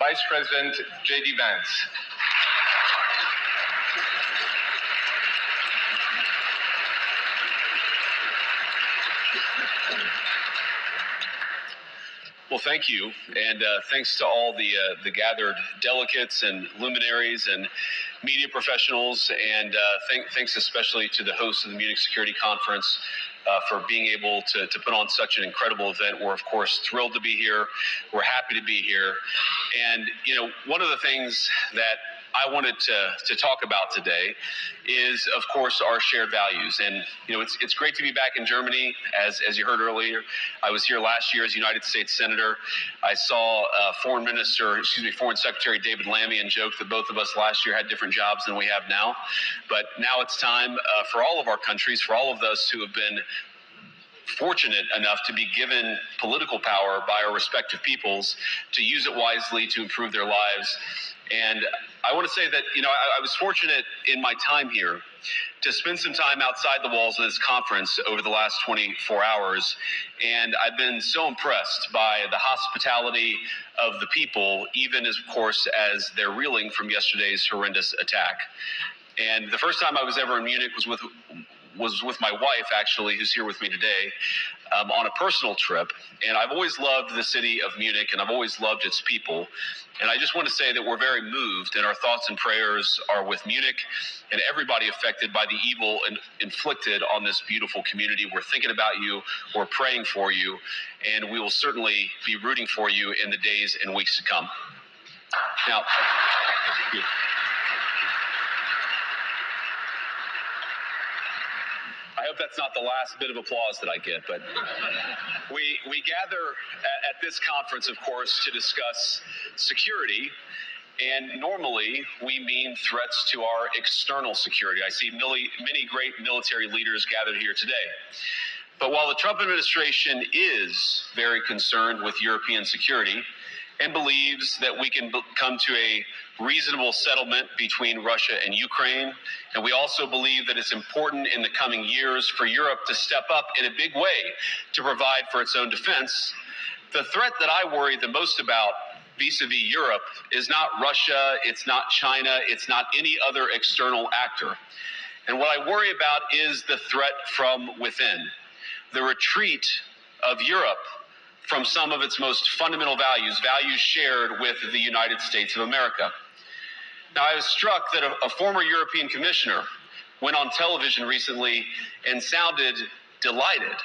Vice President J.D. Vance. Well, thank you, and thanks to all the gathered delegates and luminaries and media professionals, and thanks especially to the host of the Munich Security Conference for being able to put on such an incredible event. We're, of course, thrilled to be here. We're happy to be here. And, you know, one of the things that I wanted to talk about today is, of course, our shared values. And, you know, it's great to be back in Germany. As you heard earlier, I was here last year as United States Senator. I saw Foreign Secretary David Lammy and joked that both of us last year had different jobs than we have now. But now it's time for all of our countries, for all of those who have been fortunate enough to be given political power by our respective peoples, to use it wisely to improve their lives. And I want to say that, you know, I was fortunate in my time here to spend some time outside the walls of this conference over the last 24 hours. And I've been so impressed by the hospitality of the people, even as, of course, as they're reeling from yesterday's horrendous attack. And the first time I was ever in Munich was with my wife, actually, who's here with me today, on a personal trip. And I've always loved the city of Munich, and I've always loved its people. And I just want to say that we're very moved, and our thoughts and prayers are with Munich and everybody affected by the evil inflicted on this beautiful community. We're thinking about you, we're praying for you, and we will certainly be rooting for you in the days and weeks to come. Now, I hope that's not the last bit of applause that I get, but we gather at this conference, of course, to discuss security, and normally we mean threats to our external security. I see many great military leaders gathered here today. But while the Trump administration is very concerned with European security and believes that we can come to a reasonable settlement between Russia and Ukraine, and we also believe that it's important in the coming years for Europe to step up in a big way to provide for its own defense, the threat that I worry the most about vis-a-vis Europe is not Russia, it's not China, it's not any other external actor. And what I worry about is the threat from within, the retreat of Europe from some of its most fundamental values shared with the United States of America. Now, I was struck that a former European commissioner went on television recently and sounded delighted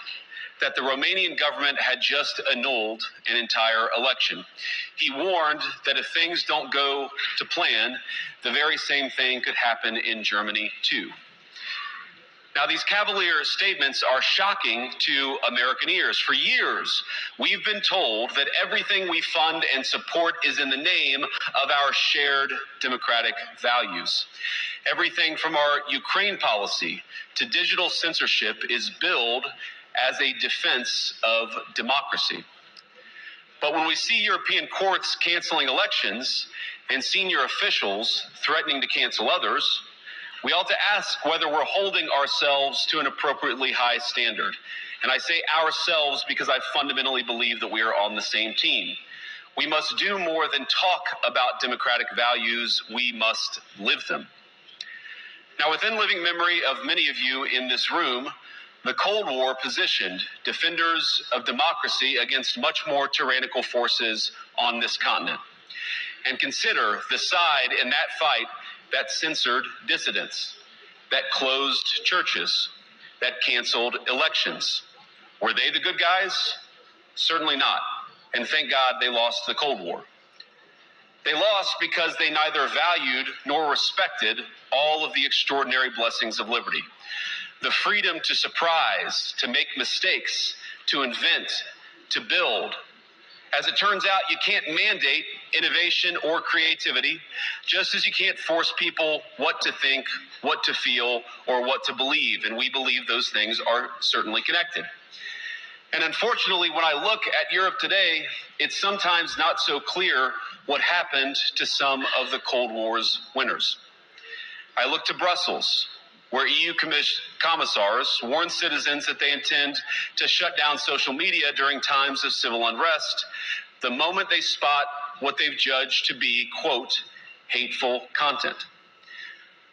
that the Romanian government had just annulled an entire election. He warned that if things don't go to plan, the very same thing could happen in Germany too. Now, these cavalier statements are shocking to American ears. For years, we've been told that everything we fund and support is in the name of our shared democratic values. Everything from our Ukraine policy to digital censorship is billed as a defense of democracy. But when we see European courts canceling elections and senior officials threatening to cancel others, we ought to ask whether we're holding ourselves to an appropriately high standard. And I say ourselves because I fundamentally believe that we are on the same team. We must do more than talk about democratic values, we must live them. Now, within living memory of many of you in this room, the Cold War positioned defenders of democracy against much more tyrannical forces on this continent. And consider the side in that fight that censored dissidents, that closed churches, that canceled elections. Were they the good guys? Certainly not. And thank God they lost the Cold War. They lost because they neither valued nor respected all of the extraordinary blessings of liberty. The freedom to surprise, to make mistakes, to invent, to build. As it turns out, you can't mandate innovation or creativity, just as you can't force people what to think, what to feel, or what to believe. And we believe those things are certainly connected. And unfortunately, when I look at Europe today, it's sometimes not so clear what happened to some of the Cold War's winners. I look to Brussels, where EU commissars warn citizens that they intend to shut down social media during times of civil unrest the moment they spot what they've judged to be, quote, hateful content.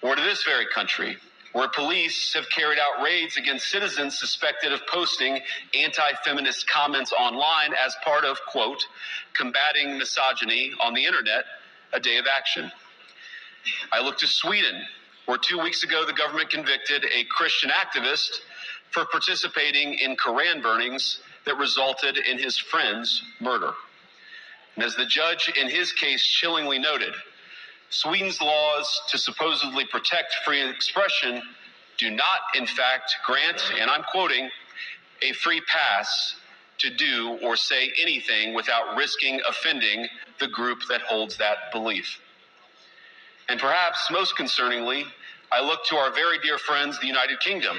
Or to this very country, where police have carried out raids against citizens suspected of posting anti-feminist comments online as part of, quote, combating misogyny on the internet, a day of action. I look to Sweden, where 2 weeks ago the government convicted a Christian activist for participating in Koran burnings that resulted in his friend's murder. And as the judge in his case chillingly noted, Sweden's laws to supposedly protect free expression do not, in fact, grant, and I'm quoting, a free pass to do or say anything without risking offending the group that holds that belief. And perhaps most concerningly, I look to our very dear friends, the United Kingdom,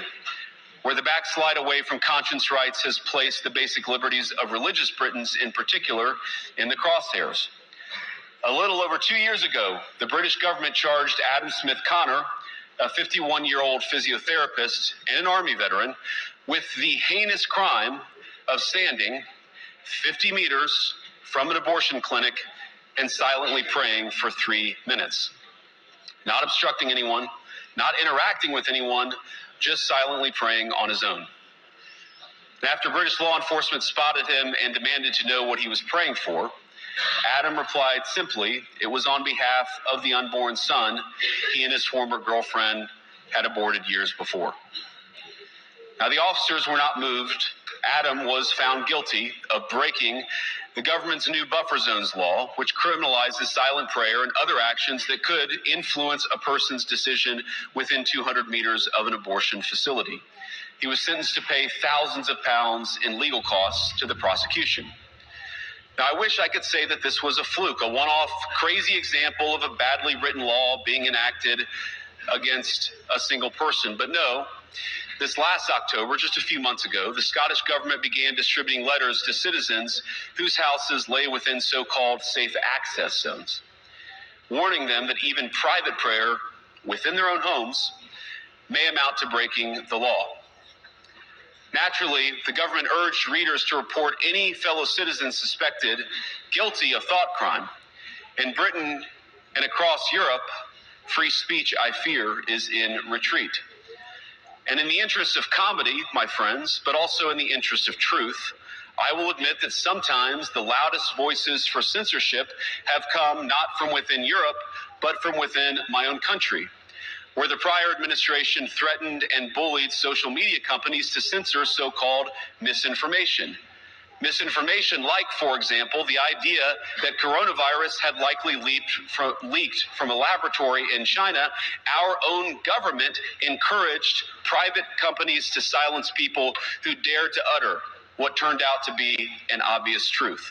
where the backslide away from conscience rights has placed the basic liberties of religious Britons in particular in the crosshairs. A little over 2 years ago, the British government charged Adam Smith Connor, a 51-year-old physiotherapist and an Army veteran, with the heinous crime of standing 50 meters from an abortion clinic and silently praying for 3 minutes. Not obstructing anyone, not interacting with anyone, just silently praying on his own. After British law enforcement spotted him and demanded to know what he was praying for, Adam replied simply, it was on behalf of the unborn son he and his former girlfriend had aborted years before. Now, the officers were not moved. Adam was found guilty of breaking the government's new buffer zones law, which criminalizes silent prayer and other actions that could influence a person's decision within 200 meters of an abortion facility. He was sentenced to pay thousands of pounds in legal costs to the prosecution. Now, I wish I could say that this was a fluke, a one-off crazy example of a badly written law being enacted against a single person. But no, this last October, just a few months ago, the Scottish government began distributing letters to citizens whose houses lay within so-called safe access zones, warning them that even private prayer within their own homes may amount to breaking the law. Naturally, the government urged readers to report any fellow citizen suspected guilty of thought crime. In Britain and across Europe, free speech, I fear, is in retreat. And in the interest of comedy, my friends, but also in the interest of truth, I will admit that sometimes the loudest voices for censorship have come not from within Europe, but from within my own country, where the prior administration threatened and bullied social media companies to censor so-called misinformation. Misinformation like, for example, the idea that coronavirus had likely leaked from a laboratory in China. Our own government encouraged private companies to silence people who dared to utter what turned out to be an obvious truth.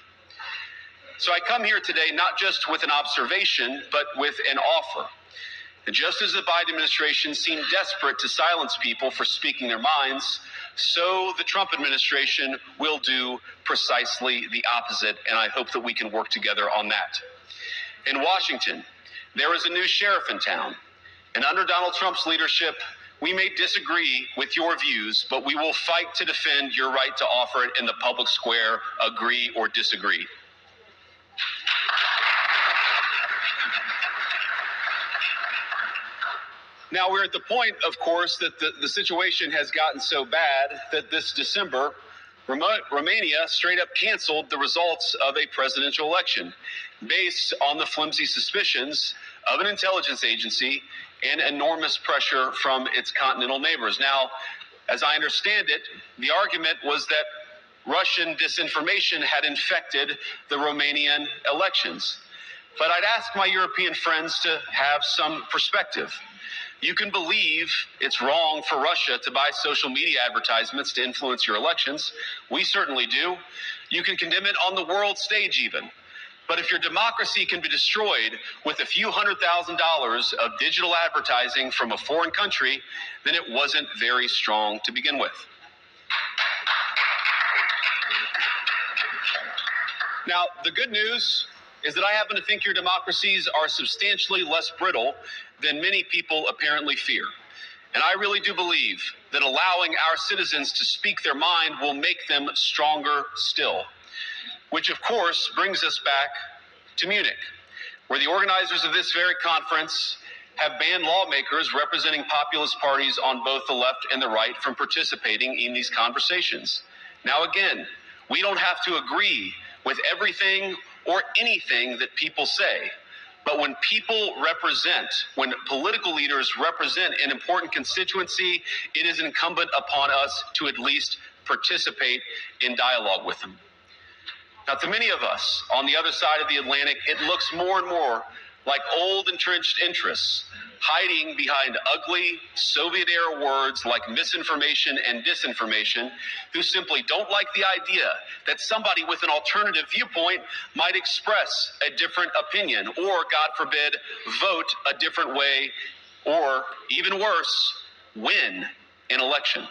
So I come here today not just with an observation, but with an offer. And just as the Biden administration seemed desperate to silence people for speaking their minds, so the Trump administration will do precisely the opposite, and I hope that we can work together on that. In Washington, there is a new sheriff in town, and under Donald Trump's leadership, we may disagree with your views, but we will fight to defend your right to offer it in the public square, agree or disagree. Now, we're at the point, of course, that the situation has gotten so bad that this December, Romania straight up canceled the results of a presidential election based on the flimsy suspicions of an intelligence agency and enormous pressure from its continental neighbors. Now, as I understand it, the argument was that Russian disinformation had infected the Romanian elections. But I'd ask my European friends to have some perspective. You can believe it's wrong for Russia to buy social media advertisements to influence your elections. We certainly do. You can condemn it on the world stage even. But if your democracy can be destroyed with a few $100,000 of digital advertising from a foreign country, then it wasn't very strong to begin with. Now, the good news is that I happen to think your democracies are substantially less brittle than many people apparently fear. And I really do believe that allowing our citizens to speak their mind will make them stronger still. Which, of course, brings us back to Munich, where the organizers of this very conference have banned lawmakers representing populist parties on both the left and the right from participating in these conversations. Now, again, we don't have to agree with everything or anything that people say. But when when political leaders represent an important constituency, it is incumbent upon us to at least participate in dialogue with them. Now, to many of us on the other side of the Atlantic, it looks more and more like old entrenched interests hiding behind ugly Soviet-era words like misinformation and disinformation, who simply don't like the idea that somebody with an alternative viewpoint might express a different opinion or, God forbid, vote a different way or, even worse, win an election.